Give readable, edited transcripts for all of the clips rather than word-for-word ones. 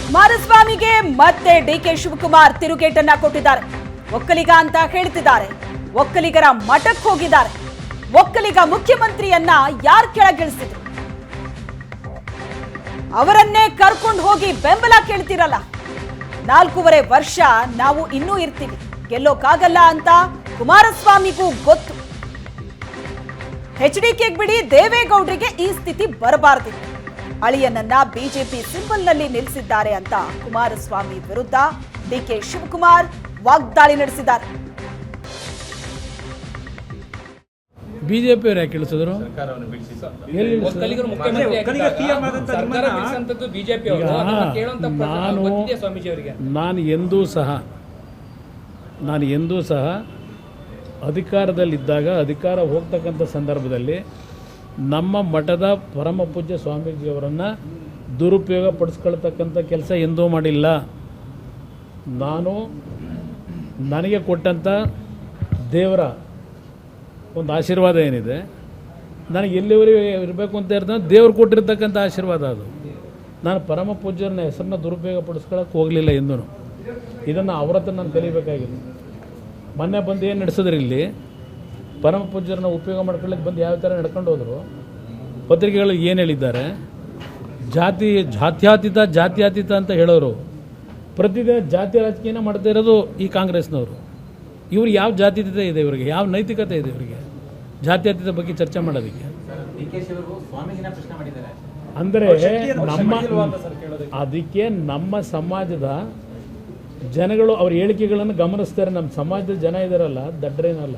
ಕುಮಾರಸ್ವಾಮಿಗೆ ಮತ್ತೆ ಡಿಕೆ ಶಿವಕುಮಾರ್ ತಿರುಗೇಟನ್ನ ಕೊಟ್ಟಿದ್ದಾರೆ. ಒಕ್ಕಲಿಗ ಅಂತ ಹೇಳ್ತಿದ್ದಾರೆ. ಒಕ್ಕಲಿಗರ ಮಠಕ್ಕೆ ಹೋಗಿದ್ದಾರೆ. ಒಕ್ಕಲಿಗ ಮುಖ್ಯಮಂತ್ರಿಯನ್ನ ಯಾರು ಕೆಳಗಿಳಿಸಿದ್ರು? ಅವರನ್ನೇ ಕರ್ಕೊಂಡು ಹೋಗಿ ಬೆಂಬಲ ಕೇಳ್ತಿರಲ್ಲ. 4.5 ವರ್ಷ ನಾವು ಇನ್ನೂ ಇರ್ತೀವಿ, ಗೆಲ್ಲೋಕ್ಕಾಗಲ್ಲ ಅಂತ ಕುಮಾರಸ್ವಾಮಿಗೂ ಗೊತ್ತು. HDK ಬಿಡಿ, ದೇವೇಗೌಡರಿಗೆ ಈ ಸ್ಥಿತಿ ಬರಬಾರದಿತ್ತು. ಅಳಿಯನನ್ನ ಬಿಜೆಪಿ ಸಿಂಬಲ್ನಲ್ಲಿ ನಿಲ್ಲಿಸಿದ್ದಾರೆ ಅಂತ ಕುಮಾರಸ್ವಾಮಿ ವಿರುದ್ಧ ಡಿಕೆ ಶಿವಕುಮಾರ್ ವಾಗ್ದಾಳಿ ನಡೆಸಿದ್ದಾರೆ. ಬಿಜೆಪಿ ಯಾಕೆ ಇಳಿಸಿದ್ರು? ನಾನು ಎಂದೂ ಸಹ ಅಧಿಕಾರದಲ್ಲಿದ್ದಾಗ, ಅಧಿಕಾರ ಹೋಗ್ತಕ್ಕಂಥ ಸಂದರ್ಭದಲ್ಲಿ ನಮ್ಮ ಮಠದ ಪರಮ ಪೂಜ್ಯ ಸ್ವಾಮೀಜಿಯವರನ್ನು ದುರುಪಯೋಗ ಪಡಿಸ್ಕೊಳ್ತಕ್ಕಂಥ ಕೆಲಸ ಎಂದೂ ಮಾಡಿಲ್ಲ. ನನಗೆ ಕೊಟ್ಟಂಥ ದೇವರ ಒಂದು ಆಶೀರ್ವಾದ ಏನಿದೆ, ನನಗೆ ಎಲ್ಲಿವರೆಗೆ ಇರಬೇಕು ಅಂತ ಇರ್ತದೆ, ದೇವ್ರು ಕೊಟ್ಟಿರ್ತಕ್ಕಂಥ ಆಶೀರ್ವಾದ ಅದು. ನಾನು ಪರಮ ಪೂಜ್ಯರನ್ನ ಹೆಸರನ್ನ ದುರುಪಯೋಗ ಪಡಿಸ್ಕೊಳ್ಳೋಕೆ ಹೋಗಲಿಲ್ಲ ಎಂದೂ. ಇದನ್ನು ಅವ್ರ ಹತ್ರ ನಾನು ಕಲಿಬೇಕಾಗಿತ್ತು. ಮೊನ್ನೆ ಬಂದು ಏನು ನಡೆಸಿದ್ರು, ಇಲ್ಲಿ ಪರಮ ಪೂಜ್ಯರನ್ನ ಉಪಯೋಗ ಮಾಡ್ಕೊಳ್ಳೋಕೆ ಬಂದು ಯಾವ ಥರ ನಡ್ಕೊಂಡು ಹೋದರು. ಪತ್ರಿಕೆಗಳು ಏನು ಹೇಳಿದ್ದಾರೆ, ಜಾತ್ಯಾತೀತ ಅಂತ ಹೇಳೋರು ಪ್ರತಿದಿನ ಜಾತಿ ರಾಜಕೀಯನ ಮಾಡ್ತಾ ಇರೋದು ಈ ಕಾಂಗ್ರೆಸ್ನವರು. ಇವ್ರು ಯಾವ ಜಾತ್ಯತೀತ ಇದೆ, ಇವರಿಗೆ ಯಾವ ನೈತಿಕತೆ ಇದೆ? ಇವರಿಗೆ ಜಾತ್ಯತೀತ ಬಗ್ಗೆ ಚರ್ಚೆ ಮಾಡೋದಕ್ಕೆ ಅಂದರೆ ಅದಕ್ಕೆ ನಮ್ಮ ಸಮಾಜದ ಜನಗಳು ಅವ್ರ ಹೇಳಿಕೆಗಳನ್ನು ಗಮನಿಸ್ತಾರೆ. ನಮ್ಮ ಸಮಾಜದ ಜನ ಇದಾರಲ್ಲ, ದಡ್ರೇನಲ್ಲ.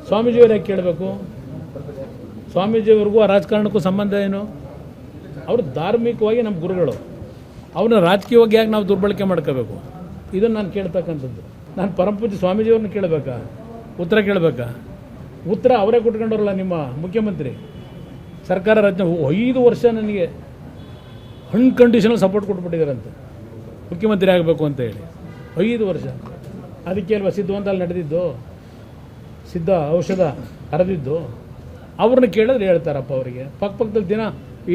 ಸ್ವಾಮೀಜಿಯವ್ರು ಯಾಕೆ ಕೇಳಬೇಕು? ಸ್ವಾಮೀಜಿಯವ್ರಿಗೂ ಆ ರಾಜಕಾರಣಕ್ಕೂ ಸಂಬಂಧ ಏನು? ಅವರು ಧಾರ್ಮಿಕವಾಗಿ ನಮ್ಮ ಗುರುಗಳು, ಅವ್ರನ್ನ ರಾಜಕೀಯವಾಗಿ ಯಾಕೆ ನಾವು ದುರ್ಬಳಕೆ ಮಾಡ್ಕೋಬೇಕು? ಇದನ್ನು ನಾನು ಕೇಳ್ತಕ್ಕಂಥದ್ದು. ನಾನು ಪರಮಪೂಜ್ಯ ಸ್ವಾಮೀಜಿಯವ್ರನ್ನ ಕೇಳಬೇಕಾ? ಉತ್ತರ ಕೇಳಬೇಕಾ? ಉತ್ತರ ಅವರೇ ಕೊಟ್ಕೊಂಡವ್ರಲ್ಲ, ನಿಮ್ಮ ಮುಖ್ಯಮಂತ್ರಿ. ಸರ್ಕಾರ ರಚನೆ 5 ವರ್ಷ ನನಗೆ ಅನ್ಕಂಡೀಷನಲ್ ಸಪೋರ್ಟ್ ಕೊಟ್ಬಿಟ್ಟಿದ್ದಾರಂತೆ, ಮುಖ್ಯಮಂತ್ರಿ ಆಗಬೇಕು ಅಂತ ಹೇಳಿ. 5 ವರ್ಷ. ಅದಕ್ಕೆ ಅಲ್ವಾ ಸಿದ್ಧವಂತಲ್ಲಿ ನಡೆದಿದ್ದು, ಸಿದ್ಧ ಔಷಧ ಹರಿದಿದ್ದು. ಅವ್ರನ್ನ ಕೇಳಿದ್ರೆ ಹೇಳ್ತಾರಪ್ಪ. ಅವರಿಗೆ ಪಕ್ಕದಲ್ಲಿ ದಿನ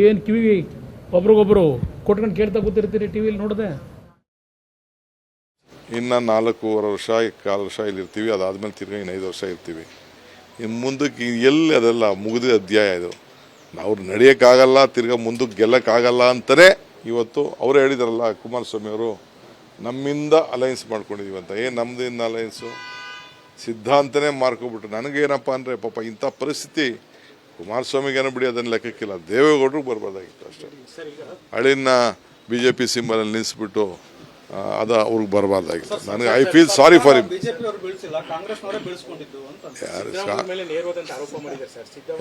ಏನು ಕಿವಿ ಒಬ್ರಿಗೊಬ್ಬರು ಕೊಟ್ಕೊಂಡು ಕೇಳ್ತಾ ಕೂತಿರ್ತೀರಿ, ಟಿ ವಿಲಿ ನೋಡಿದೆ. ಇನ್ನು 4.25 ವರ್ಷ, 1/4 ವರ್ಷ ಇಲ್ಲಿರ್ತೀವಿ. ಅದಾದಮೇಲೆ ತಿರ್ಗಿ ಇನ್ನು 5 ವರ್ಷ ಇರ್ತೀವಿ. ಇನ್ನು ಮುಂದಕ್ಕೆ ಎಲ್ಲಿ ಅದೆಲ್ಲ ಮುಗಿದ ಅಧ್ಯಾಯ ಇದು. ನಾವು ನಡೆಯೋಕ್ಕಾಗಲ್ಲ, ತಿರ್ಗಿ ಮುಂದಕ್ಕೆ ಗೆಲ್ಲಕ್ಕಾಗಲ್ಲ ಅಂತಲೇ ಇವತ್ತು ಅವರು ಹೇಳಿದಾರಲ್ಲ ಕುಮಾರಸ್ವಾಮಿ ಅವರು, ನಮ್ಮಿಂದ ಅಲಯನ್ಸ್ ಮಾಡ್ಕೊಂಡಿದ್ದೀವಿ ಅಂತ. ನಮ್ಮದಿಂದ ಅಲಯನ್ಸು ಸಿದ್ಧಾಂತನೇ ಮಾರ್ಕೊಬಿಟ್ರು. ನನಗೇನಪ್ಪ ಅಂದರೆ ಪಾಪ ಇಂಥ ಪರಿಸ್ಥಿತಿ ಕುಮಾರಸ್ವಾಮಿಗೇನೋ ಬಿಡಿ, ಅದನ್ನು ಲೆಕ್ಕಕ್ಕಿಲ್ಲ, ದೇವೇಗೌಡರಿಗೆ ಬರಬಾರ್ದಾಗಿತ್ತು ಅಷ್ಟೇ. ಹಳಿನ BJP ಸಿಂಬಲಲ್ಲಿ ನಿಲ್ಲಿಸ್ಬಿಟ್ಟು ಅದು ಅವ್ರಿಗೆ ಬರಬಾರ್ದಾಗಿತ್ತು. ನನಗೆ I feel sorry for him.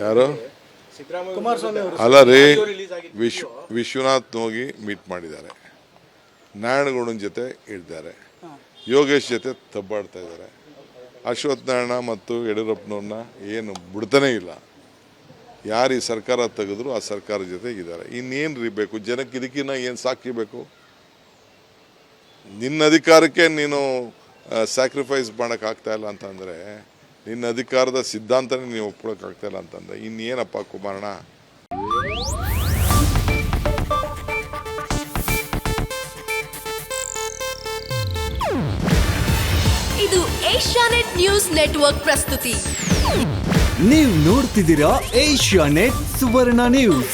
ಯಾರು ಅಲ್ಲ ರೀ, ವಿಶ್ವನಾಥ್ ಹೋಗಿ ಮೀಟ್ ಮಾಡಿದ್ದಾರೆ, ನಾರಾಯಣಗೌಡನ ಜೊತೆ ಇದ್ದಾರೆ, ಯೋಗೇಶ್ ಜೊತೆ ತಬ್ಬಾಡ್ತಾ ಇದ್ದಾರೆ. ಅಶ್ವಥ್ ನಾರಾಯಣ ಮತ್ತು ಯಡಿಯೂರಪ್ಪನವ್ರನ್ನ ಏನು ಬಿಡ್ತಾನೇ ಇಲ್ಲ. ಯಾರು ಈ ಸರ್ಕಾರ ತೆಗೆದ್ರು ಆ ಸರ್ಕಾರದ ಜೊತೆಗಿದ್ದಾರೆ. ಇನ್ನೇನು ರೀ ಬೇಕು ಜನಕ್ಕೆ? ಇದಕ್ಕಿನ್ನ ಏನು ಸಾಕ್ಷಿ ಬೇಕು? ನಿನ್ನ ಅಧಿಕಾರಕ್ಕೆ ನೀನು ಸ್ಯಾಕ್ರಿಫೈಸ್ ಮಾಡೋಕ್ಕಾಗ್ತಾ ಇಲ್ಲ ಅಂತಂದರೆ, ನಿನ್ನ ಅಧಿಕಾರದ ಸಿದ್ಧಾಂತನೇ ನೀವು ಒಪ್ಕೊಳ್ಳೋಕ್ಕಾಗ್ತಾ ಇಲ್ಲ ಅಂತಂದರೆ ಇನ್ನೇನಪ್ಪ ಕುಮಾರಣ್ಣ? ಇದು ಏಷ್ಯಾನೆಟ್ ನ್ಯೂಸ್ ನೆಟ್ವರ್ಕ್ ಪ್ರಸ್ತುತಿ. ನೀವು ನೋಡ್ತಿದ್ದೀರಾ ಏಷ್ಯಾನೆಟ್ ಸುವರ್ಣ ನ್ಯೂಸ್.